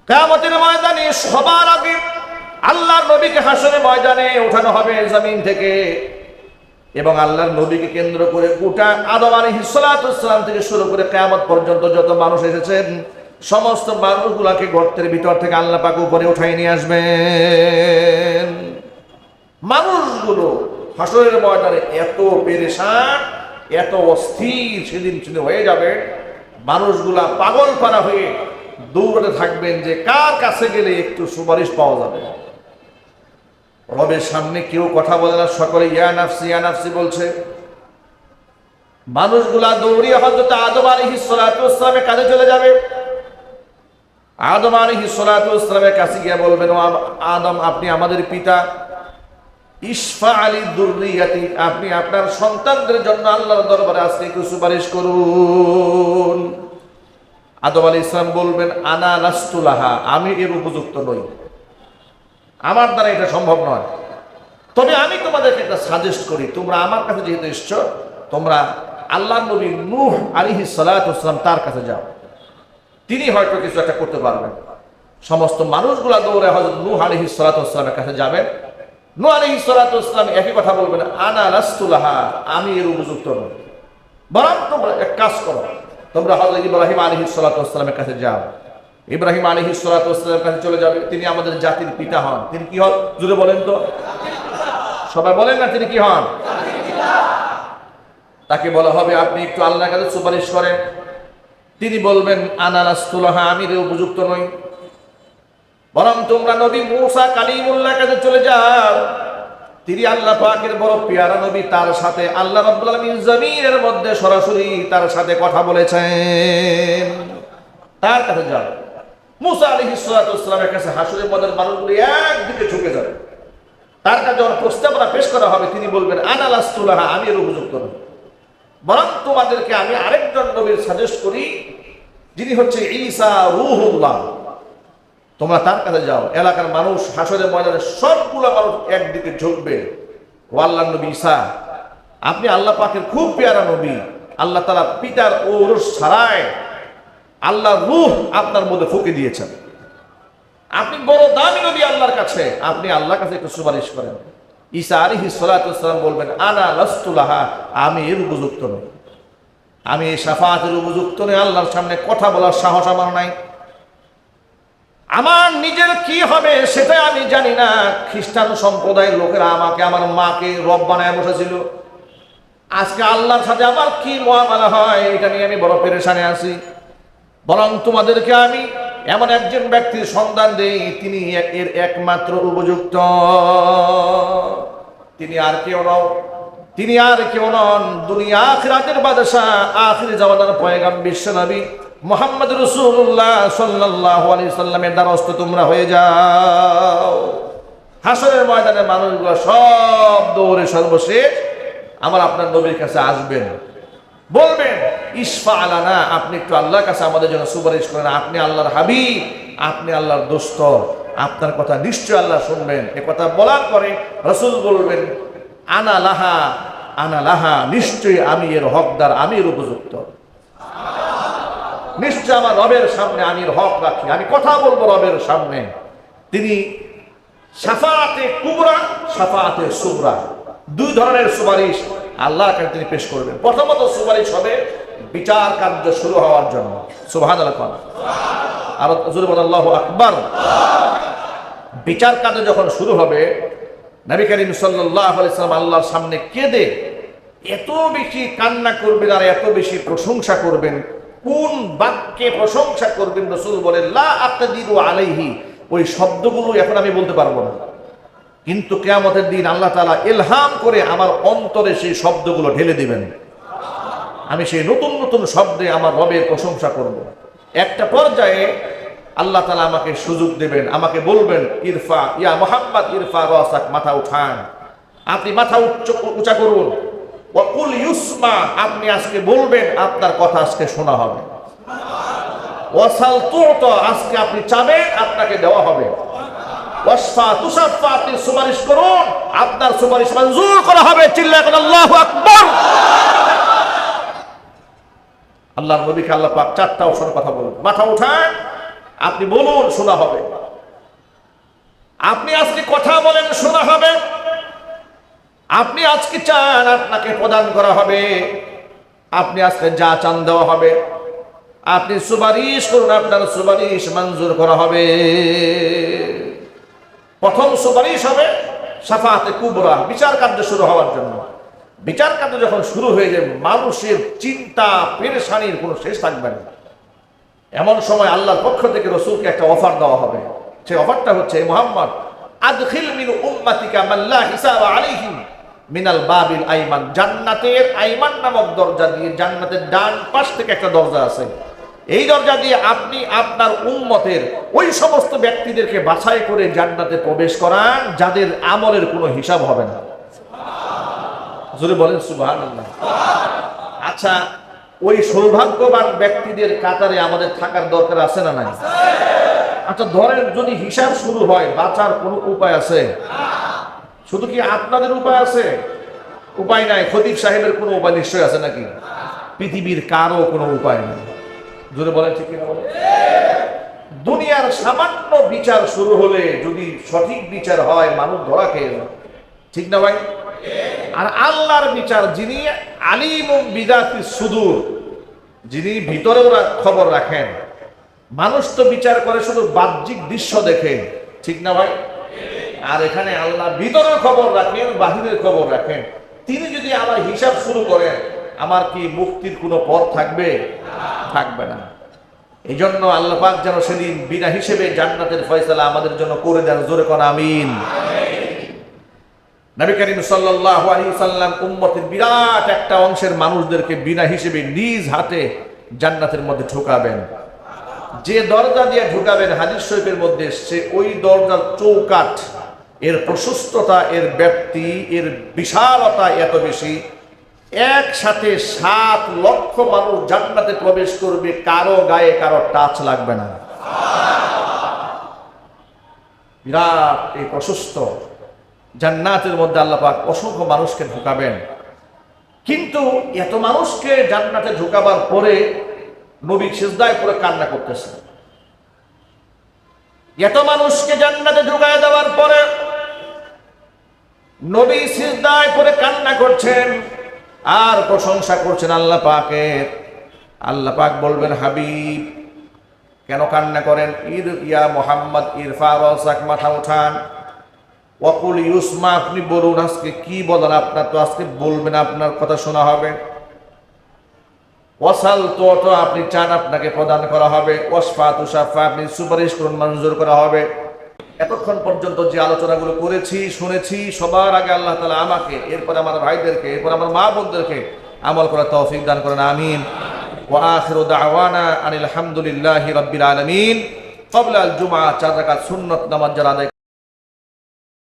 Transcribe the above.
কিয়ামতের ময়দানে সবার আগে আল্লাহর নবীকে হাসরের ময়দানে ওঠানো হবে জমিন থেকে, এবং আল্লাহর নবীকে কেন্দ্র করে গোটা আদম আলাইহিস সালাতু ওয়াস সালাম থেকে শুরু করে কিয়ামত পর্যন্ত যত মানুষ এসেছেন সমস্ত মানুষগুলোকে গর্তের ভিতর থেকে আল্লাহ পাক উপরে উঠাই নিয়ে আসবেন। মানুষগুলো হাসরের ময়দানে এত পেরেশান, এত অস্থির সেদিন হয়ে যাবে, মানুষগুলা পাগল পারা হয়ে দৌড়াতে থাকবেন যে কার কাছে গেলে একটু সুপারিশ পাওয়া যাবে। রবের সামনে কেউ কথা বলে না, সকলে ইয়া নাফসি ইয়া নাফসি বলছে। মানুষগুলা দৌড়িয়ে হযরত আদম আলাইহিস সালাতু ওয়াস সালামের কাছে চলে যাবে। আদম আলাইহিস সালাতু ওয়াস সালামের কাছে গিয়ে বলবেন, ও আদম, আপনি আমাদের পিতা, ইশফা আলী দুররিয়াতি, আপনি আপনার সন্তানদের জন্য আল্লাহর দরবারে আজকে একটু সুপারিশ করুন। আদম আলাইহিস সালাম বলবেন, আনা লাস্তু লাহা, আমি এর উপযুক্ত নই, আমার দ্বারা এটা সম্ভব নয়। তবে আমি তোমাদেরকে একটা সাজেস্ট করি, তোমরা আমার কাছে যেহেতু এসছো, তোমরা আল্লাহর নবী নূহ আলাইহিস সালাতু ওয়াস সালাম তার কাছে যাও, তিনি হয়তো কিছু একটা করতে পারবেন। সমস্ত মানুষগুলা দৌড়ে হযরত নূহ আলাইহিস সালাতু ওয়াস সালামের কাছে যাবেন। নূহ আলাইহিস সালাতু ওয়াস সালাম একই কথা বলবেন, আনা লাস্তু লাহা, আমি এর উপযুক্ত নই, বরং তোমরা এক কাজ করো, তোমরা হযরত ইব্রাহিম আলাইহিস সালাতু ওয়াস সালামের কাছে যাও। ইব্রাহিম আলাইহিস সালাতু ওয়াস সালামের কাছে চলে যাবে, তিনি আমাদের জাতির পিতা হন। তিনি কি হন জুড়ে বলেন তো, সবাই বলেন না, তিনি কি হন? তাকে বলা হবে, আপনি একটু আল্লাহর কাছে সুপারিশ করেন। তিনি বলবেন, আনা লাস্তু লাহা, আমি এর উপযুক্ত নই, বরং তোমরা নবী মূসা কালিমুল্লাহর কাছে চলে যাও, তিনি আল্লাহ পাকের বড় পেয়ারা নবী, তার সাথে আল্লাহ রাব্বুল আলামিন জমিনের মধ্যে সরাসরি তার সাথে কথা বলেছেন, তার কাছে যাও। মূসা আলাইহিস সালাতু ওয়াস সালামের কাছে হাসরের ময়দানে মানুষগুলো একদিকে ঝুঁকে যাবে, তার কাছে যখন প্রস্তাবনা পেশ করা হবে তিনি বলবেন, আনা লাস্তু লাহা, আমি এর উপযুক্ত নই, বরং তোমাদেরকে আমি আরেকজন নবীর সাজেস্ট করি, যিনি হচ্ছে ঈসা রূহুল্লাহ, তোমরা তার কাছে যাও। এলাকার মানুষ হাসরের ময়দানে সবগুলো মানুষ একদিকে ঝুঁকবে, ও আল্লাহর নবী ঈসা, আপনি আল্লাহ পাকের খুব পেয়ারা নবী, আল্লাহ তাআলা পিতার ঔরস ছাড়াই আল্লাহর রূহ আপনার মধ্যে ফুঁকে দিয়েছেন, আপনি বড় দামি নবী আল্লাহর কাছে, আপনি আল্লাহর কাছে একটু সুপারিশ করেন। ঈসা আলাইহিস সালাতু ওয়াস সালাম বলবেন, আনা লাস্তু লাহা, আমি এর উপযুক্ত নই, আমি এই শাফাআতের উপযুক্ত নই, আল্লাহর সামনে কথা বলার সাহস আমার নাই, আমার নিজের কি হবে সেটা আমি জানি না। খ্রিস্টান সম্প্রদায়ের লোকেরা আমাকে, আমার মাকে রব বানায় বসেছিল, আজকে আল্লাহর সাথে আমার কি মুআমালা হয় এটা নিয়ে আমি বড় পেরেশানে আছি, বরং তোমাদেরকে আমি এমন একজন ব্যক্তির সন্ধান দেই, তিনি এর একমাত্র উপযুক্ত, তিনি আর কেউ নন, তিনি আর কেউ নন, দুনিয়া আখিরাতের বাদশা, আখির জামানার পয়গাম বিশ্ব নবী মুহাম্মদ রাসূলুল্লাহ সাল্লাল্লাহু আলাইহি সাল্লামের দ্বারস্থ তোমরা হয়ে যাও। হাসরের ময়দানে মানুষগুলো সব দৌড়ে সর্বশেষ আমার আপনার নবীর কাছে আসবেন, বলবেন, ইশফা আলানা, আপনি একটু আল্লাহর কাছে আমাদের জন্য সুপারিশ করেন, আপনি আল্লাহর হাবিব, আপনি আল্লাহর দোস্ত, আপনার কথা নিশ্চয় আল্লাহ শুনবেন। এ কথা বলার পরে রাসূল বলবেন, আনা লাহা, আনা লাহা, নিশ্চয়ই আমি এর হকদার, আমি এর উপযুক্ত, নিশ্চয় আমার রবের সামনে আমি এর হক রাখি, আমি কথা বলবো রবের সামনে। তিনি শাফাআতে কুবরা, শাফাআতে সুগরা, দুই ধরনের সুপারিশ আল্লাহর কাছে তিনি পেশ করবেন। প্রথমত সুপারিশ হবে বিচার কার্য শুরু হওয়ার জন্য, সুবহানাল্লাহ, আর জোরে বলেন আল্লাহু আকবার। বিচার কার্য যখন শুরু হবে, নবী করিম সাল্লাল্লাহু আলাইহি সাল্লাম আল্লাহর সামনে কেঁদে এত বেশি কান্না করবেন আর এত বেশি প্রশংসা করবেন, কোন বাক্যে প্রশংসা করবেন রাসূল বলেন, লা আকদিরু আলাইহি, ওই শব্দগুলো এখন আমি বলতে পারবো না, কিন্তু কিয়ামতের দিন আল্লাহ তাআলা ইলহাম করে আমার অন্তরে সেই শব্দগুলো ঢেলে দিবেন, আমি সেই নতুন নতুন শব্দে আমার রবের প্রশংসা করব। একটা পর্যায়ে আল্লাহ তাআলা আমাকে সুযোগ দেবেন, আমাকে বলবেন, ইরফা ইয়া মুহাম্মদ ইরফা রাসাক, মাথা উঠান, আপনি মাথা উঁচা করুন, ওয়াকুল ইউসমা, আপনি আজকে বলবেন, আপনার কথা আজকে শোনা হবে, ওয়াসাল তুতা, আজকে আপনি চাবেন, আপনাকে দেওয়া হবে, ওয়াসফা তুসাফা, আপনি সুপারিশ করুন, আপনার সুপারিশ মঞ্জুর করা হবে। চিল্লায় বলেন আল্লাহু আকবার। আল্লাহর নবীকে আল্লাহ পাক চারটা অপশন কথা বলবেন, মাথা উঠান, আপনি বলুন, শোনা হবে। আপনি আজকে কথা বলেন, শোনা হবে। আপনি আজকে চান, আপনাকে প্রদান করা হবে। আপনি আজকে যা চান দেওয়া হবে। আপনি সুপারিশ করুন, আপনার সুপারিশ মঞ্জুর করা হবে। প্রথম সুপারিশ হবে শাফাআতে কুবরা, বিচার কার্য শুরু হওয়ার জন্য। বিচার কার্য যখন শুরু হয়ে যায়, মানুষের চিন্তা পেরেশানির কোনো শেষ থাকবে না। এমন সময় আল্লাহর পক্ষ থেকে রাসূলকে একটা অফার দেওয়া হবে। সেই অফারটা হচ্ছে, মুহাম্মদ আদখিল মিন উম্মাতিকা মান লা হিসাবা আলাইহিম মিনাল বাবিল আইমান। জান্নাতের আইমান নামক দরজা দিয়ে, জান্নাতের ডান পাশ থেকে একটা দরজা আছে, এই দরজা দিয়ে আপনি আপনার উম্মতের ওই সমস্ত ব্যক্তিদেরকে বাছাই করে জান্নাতে প্রবেশ করান যাদের আমলের কোনো হিসাব হবে না। জোরে বলেন সুবহানাল্লাহ। আচ্ছা, ওই সৌভাগ্যবান ব্যক্তিদের কাতারে আমাদের থাকার দরকার আছে না নাই? আচ্ছা, ধরেন যদি হিসাব শুরু হয়, বাঁচার কোনো উপায় আছে? শুধু কি আপনাদের উপায় আছে? উপায় নাই। খতিব সাহেবের কোনো উপায় নিশ্চয় আছে নাকি? পৃথিবীর কারো কোনো উপায় নেই। জোরে বলেন ঠিক কিনা বলেন? দুনিয়ার সামান্য বিচার শুরু হলে যদি সঠিক বিচার হয়, মানুষ ধরা খেয়ে যায়, ঠিক না ভাই? আর আল্লাহর বিচার, যিনি আলিমুম বিযাতিস সুদূর, যিনি ভিতরেও খবর রাখেন। মানুষ তো বিচার করে শুধু বাহ্যিক দৃশ্য দেখে, ঠিক না ভাই? আর এখানে আল্লাহ ভিতরের খবর রাখেন, বাহিরের খবর রাখেন। তিনি যদি আমার হিসাব শুরু করেন, আমার কি মুক্তির কোনো পথ থাকবে? থাকবে না। এই জন্য আল্লাহ পাক যেন সেদিন বিনা হিসেবে জান্নাতের ফয়সালা আমাদের জন্য করে দেন। জোরে কোন আমিন। নবী করিম সাল্লাল্লাহু আলাইহি সাল্লাম উম্মতের বিরাট একটা অংশের মানুষদেরকে বিনা হিসেবে নিজ হাতে জান্নাতের মধ্যে ঢুকাবেন। যে দরজা দিয়ে ঢুকাবেন, হাদিস শরীফের মধ্যে এসেছে, ওই দরজার চৌকাঠ, এর প্রশস্ততা, এর ব্যাপ্তি, এর বিশালতা এত বেশি, একসাথে 7 লক্ষ মানুষ জান্নাতে প্রবেশ করবে, কারো গায়ে কারো টাচ লাগবে না। বিরাট এই প্রশস্ত জান্নাতের মধ্যে আল্লাহ পাক অসংখ্য মানুষকে ঢুকাবেন। কিন্তু এত মানুষকে জান্নাতে ঢুকাবার পরে নবী সিজদায় পড়ে কান্না করতেছে। এত মানুষকে জান্নাতে ঢুকায় দেওয়ার পরে নবী সিজদায় পড়ে কান্না করছেন আর প্রশংসা করছেন আল্লাহ পাকের। আল্লাহ পাক বলবেন, হাবিব কেন কান্না করেন? ইয়া মুহাম্মদ ইরফা রাসাক, মাথা উঠান। ওয়াকুল ইউসমা, আপনি বলুন আজকে কি বলেন, আপনার তো আজকে বলবেন, আপনার কথা শোনা হবে। ওয়াসাল, তো আপনি চান আপনাকে প্রদান করা হবে। ওয়াসফা তুশাফা, আপনি সুপারিশ করুন, মঞ্জুর করা হবে। এতক্ষণ পর্যন্ত যে আলোচনাগুলো করেছি, শুনেছি, সবার আগে আল্লাহ তাআলা আমাকে, এরপর আমার ভাইদেরকে, এরপর আমার মা বোনদেরকে আমল করার তৌফিক দান করেন, আমিন। ওয়া আখিরু দাওয়ানা আনিল হামদুলিল্লাহি রাব্বিল আলামিন। ক্বাবলা আল জুমআ 4 রাকাত সুন্নাত নামাজ যারা আদায়